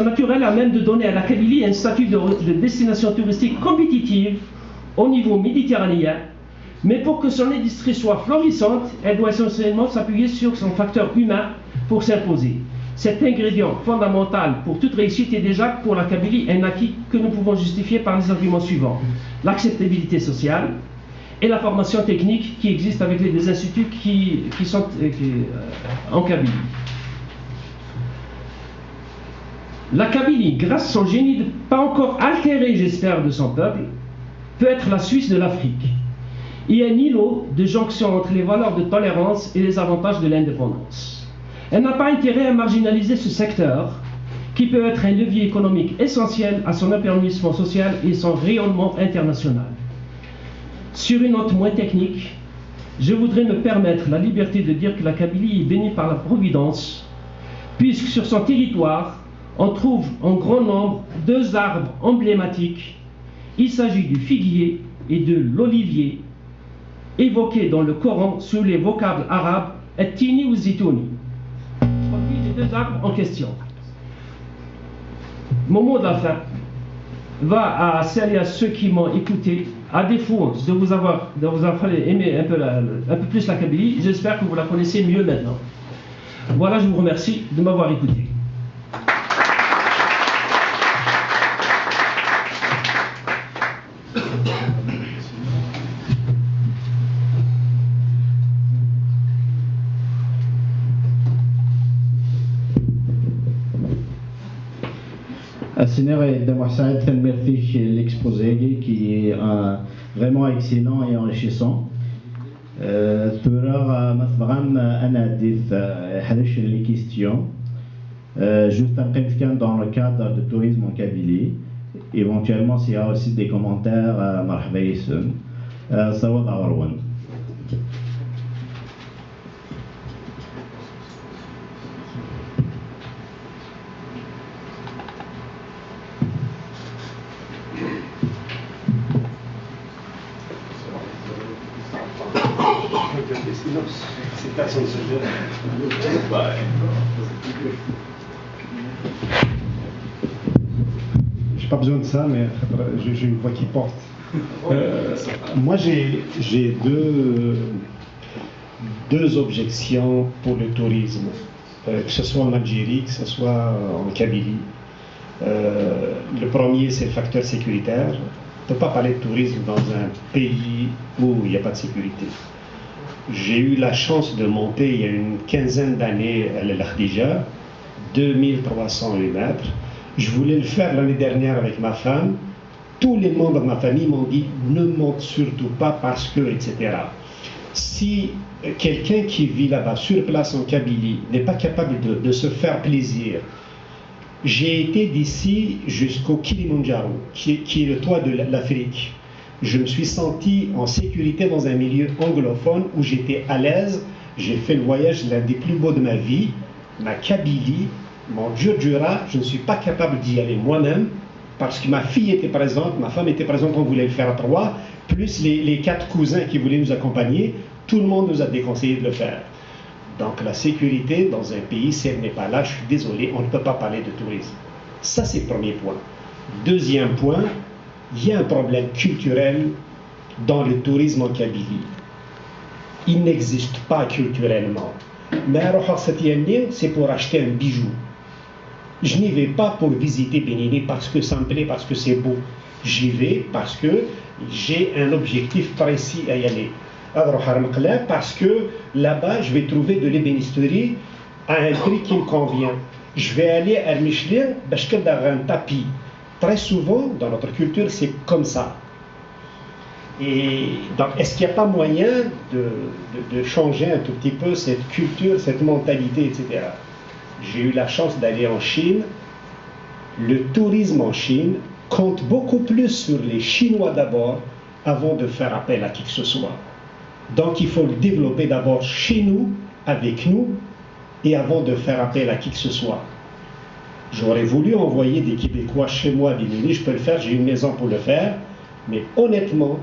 naturelle à même de donner à la Kabylie un statut de destination touristique compétitive au niveau méditerranéen, mais pour que son industrie soit florissante, elle doit essentiellement s'appuyer sur son facteur humain pour s'imposer. Cet ingrédient fondamental pour toute réussite est déjà pour la Kabylie un acquis que nous pouvons justifier par les arguments suivants: l'acceptabilité sociale et la formation technique qui existe avec les instituts qui sont en Kabylie. La Kabylie, grâce à son génie pas encore altéré, j'espère, de son peuple, peut être la Suisse de l'Afrique et un îlot de jonction entre les valeurs de tolérance et les avantages de l'indépendance. Elle n'a pas intérêt à marginaliser ce secteur qui peut être un levier économique essentiel à son épanouissement social et son rayonnement international. Sur une note moins technique, je voudrais me permettre la liberté de dire que la Kabylie est bénie par la Providence, puisque sur son territoire, on trouve en grand nombre deux arbres emblématiques. Il s'agit du figuier et de l'olivier, évoqués dans le Coran sous les vocables arabes At-Tini ou Zitouni, produit des deux arbres en question. Mon mot de la fin va à celles et à ceux qui m'ont écouté. À défaut de vous avoir aimé un peu plus la Kabylie, j'espère que vous la connaissez mieux maintenant. Voilà, je vous remercie de m'avoir écouté. Sénère d'avoir Saïd merci l'exposé qui est vraiment excellent et enrichissant. Les questions. Juste un quelqu'un dans le cadre de tourisme en Kabylie. Éventuellement, s'il y a aussi des commentaires, marhaba yassoum. Sawad Awarwan. J'ai pas besoin de ça, mais j'ai une voix qui porte. Moi, j'ai deux objections pour le tourisme, que ce soit en Algérie, que ce soit en Kabylie. Le premier, c'est le facteur sécuritaire. On ne peut pas parler de tourisme dans un pays où il n'y a pas de sécurité. J'ai eu la chance de monter il y a une quinzaine d'années à l'Akhdija, 2308 mètres. Je voulais le faire l'année dernière avec ma femme. Tous les membres de ma famille m'ont dit ne monte surtout pas parce que, etc. Si quelqu'un qui vit là-bas, sur place en Kabylie, n'est pas capable de se faire plaisir, j'ai été d'ici jusqu'au Kilimandjaro, qui est le toit de l'Afrique. Je me suis senti en sécurité dans un milieu anglophone où j'étais à l'aise. J'ai fait le voyage l'un des plus beaux de ma vie. Ma Kabylie, mon Djurdjura, je ne suis pas capable d'y aller moi-même parce que ma fille était présente, ma femme était présente, on voulait le faire à trois, plus les 4 cousins qui voulaient nous accompagner. Tout le monde nous a déconseillé de le faire. Donc la sécurité dans un pays, si elle n'est pas là, je suis désolé, on ne peut pas parler de tourisme. Ça, c'est le premier point. Deuxième point, il y a un problème culturel dans le tourisme en Kabylie. Il n'existe pas culturellement. Mais c'est pour acheter un bijou. Je n'y vais pas pour visiter Bénini parce que ça me plaît, parce que c'est beau. J'y vais parce que j'ai un objectif précis à y aller. Parce que là-bas, je vais trouver de l'ébénisterie à un prix qui me convient. Je vais aller à Michelin parce que dans un tapis. Très souvent, dans notre culture, c'est comme ça. Et donc, est-ce qu'il n'y a pas moyen de changer un tout petit peu cette culture, cette mentalité, etc. J'ai eu la chance d'aller en Chine. Le tourisme en Chine compte beaucoup plus sur les Chinois d'abord, avant de faire appel à qui que ce soit. Donc, il faut le développer d'abord chez nous, avec nous, et avant de faire appel à qui que ce soit. J'aurais voulu envoyer des Québécois chez moi à Bénini, je peux le faire, j'ai une maison pour le faire, mais honnêtement,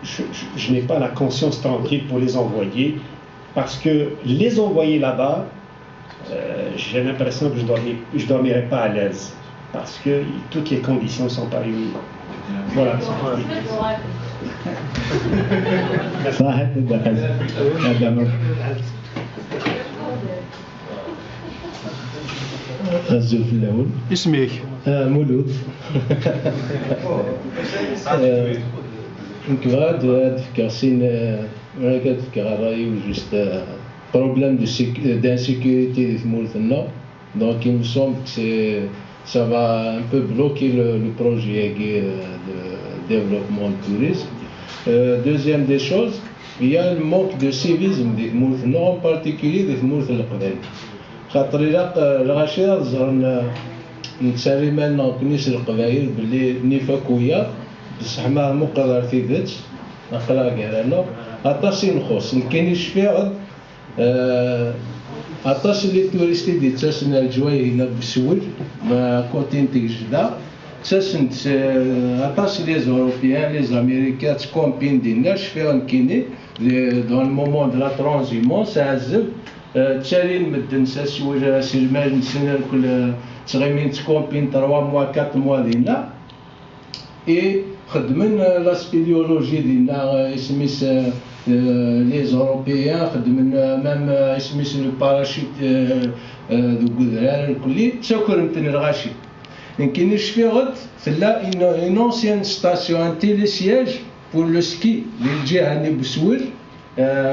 je n'ai pas la conscience tranquille pour les envoyer, parce que les envoyer là-bas, j'ai l'impression que je dormirai pas à l'aise parce que toutes les conditions ne sont pas réunies. Voilà. صح تدخل هذا غزو في الأول اسمك؟ مولود. كنت تفكر سين أنا كنتفكر رايي وجوست بروبلème d'insécurité في مولتنا donc il me semble que ça va un peu bloquer le projet de développement du tourisme. Deuxième des choses, il y a le manque de civisme des مولتنا en particulier des مولت القبائل. خاطر إلا الغاشير زرنا نتسالي مالنا كنيس القبائل باللي نفاكويا بصح ما مقرر في ذات نقرا كاع انا عطاسي نخص كاينش فيها عطاس لي توريستي دي تساسنا الجواي هنا بسول ما كونتينتي جدا تساسن عطاس لي زوروبيان لي زاميريكان تكومبين ديناش فيها كاينين دون المومون دو لا ترانزيمونس عزب تسالي المدن ساس ولا سلمان سنه كل تغيمين تكومبين 3 موا 4 موا دينا اي خدمن لا سبيليولوجي ديالنا اسميس لي زوروبيان خدمن مام اسميس لو باراشوت دو غودران الكلي تساكرمت الغاشي كاينش في غد ثلا اون اونسيان ستاسيون ان تيلي سياج بور لو سكي للجهه اللي بسول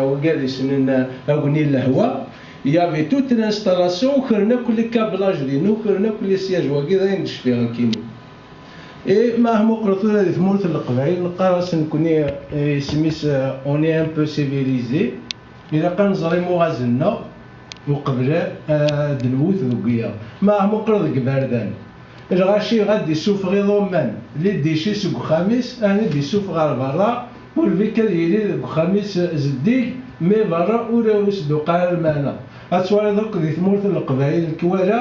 وقال يسنن اغني الهواء يافي توت الانستالاسيون وخرنا كل كابلاج ديالو وخرنا كل سياج وكذا ندش فيها كاينين Et ma mocrotura de Moult le Qbaïl, le Qarasen connaît Smith, on est un peu civilisé. Il a quand Zarimo Razena, au Qbra, de l'Out de Guya. Ma mocro de Gbardan. Il rachi rad des souffres romains. Les déchets sous Khamis, un des souffres à Vara, pour le véhicule de Khamis Zdig, mais Vara ou le Ous de Qarmana. À soir donc de Moult le Qbaïl, Kwala.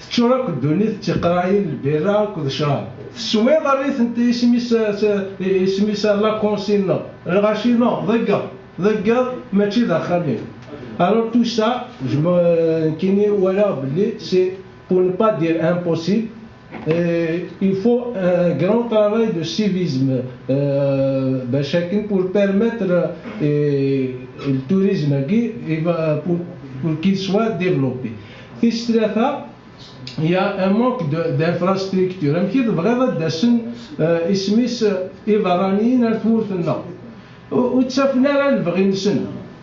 تشرك الدنيا تقراي البيرة وكذا شراب السويد ريت انت اسميس لا كونسينا الغاشينا ضقا ماشي داخلين alors tout ça je me كيني ولا بلي c'est pour ne pas dire impossible il faut un grand travail de civisme بشكل pour permettre le tourisme pour qu'il soit développé في ثلاثة il y a un manque d'infrastructure. أمكي تبغيض داسن اسميس إيفرانيين الفورتنا وتشافنا راه نبغي نسن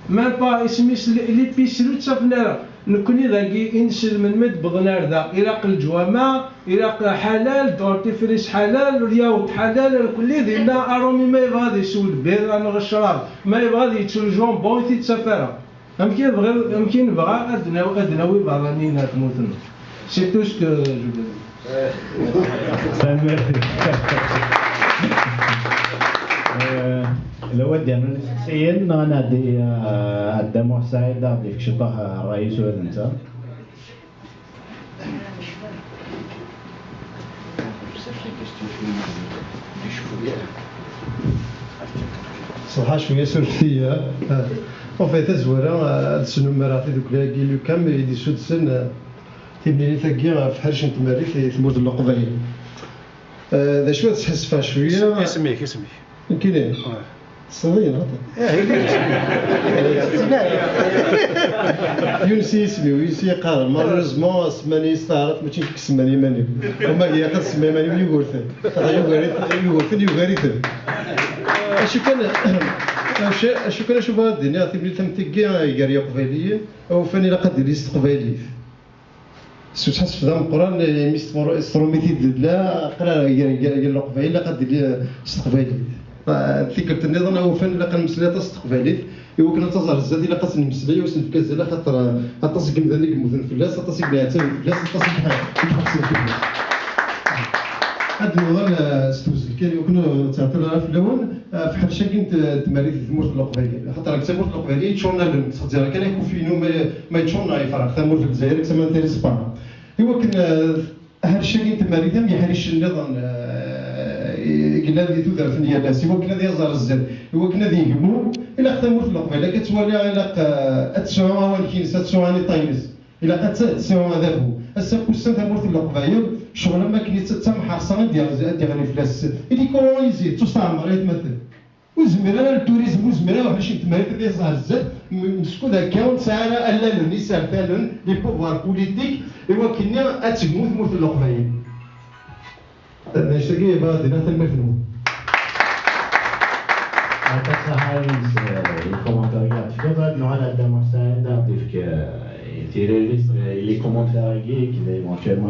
ما با اسميس لي بيسلو تشافنا راه نكوني ذاكي إنسل من مد بغنار ذا إراق الجوامع إراق حلال دورتيفريس حلال الياوت حلال كل دينا أرومي ما يبغى يسول بير أنا الشراب ما يبغى يتسول جون يتي تسافرها أمكي نبغى أدناوي إيفرانيين الفورتنا. C'est tout ce que je veux dire. لو ودي أنا نسيل أنا دي الدموع سعيدة ديك شطها الرئيس وأنت صراحة شوية سورتية en fait زويرة تسنو مراتي دوك لاكي لو كام يدي سود سن تبني ثقيا في حرش نتماري في ثمود القبائل. ذا شوية تحس فيها شوية. اسمك كاين صدينا يونسي اسمي ويونسي قال مالوزمون اسماني استعرف ماشي كسماني ماني وما هي قد سماني ماني يغورثن يغورثن اشو كان اشوف هاد الدنيا تبني ثمتكيا يقريا قبائليين او فاني لقد ليست قبائلي سوت حس في ذا القران ميستروميتي لا قرا قال له قبائل لقد استقبالي فكرت النظام هو فن لقى المسلات استقبالي يمكن ان تظهر الزاد الا قاسم المسليه وسن في كازاله خاطر اتصق ذلك المذن فلاس اتصق بها حتى فلاس اتصق بها هذا النظام استوزل كان يمكن تعطينا في الاول في حرشه كنت تماريت ثمور القبائليه خاطر ثمور القبائليه تشورنا للمتصدر كان يكون في نوم ما يتشورنا يفرق ثمور في الجزائر كما تيريس با يمكن حرشه كنت تماريتها ما يحرش النظام كنا ذي تودر في الناس هو كنا ذي يزار الزاد هو كنا ذي يهمو إلا ختمو في القبيلة كتولي إلا أتسوع ولكن ستسوعني طاينس إلا قد تسيرون هذا هو السكوسان تمورت القبايل شغل ما كني تتمحرصا ديال فلاس اللي كولونيزي تستعمر يتمثل وزميرا التوريزم وزميرا واحد شي تمارين ديال زهزات مسكو هكا ونسعى ألالون يسالفالون لي بوفوار بوليتيك إوا كنا أتموت موت القبايل نشتكي بادنا تمثلوا les commentaires gratuits. Nous allons démontrer les commentaires qui éventuellement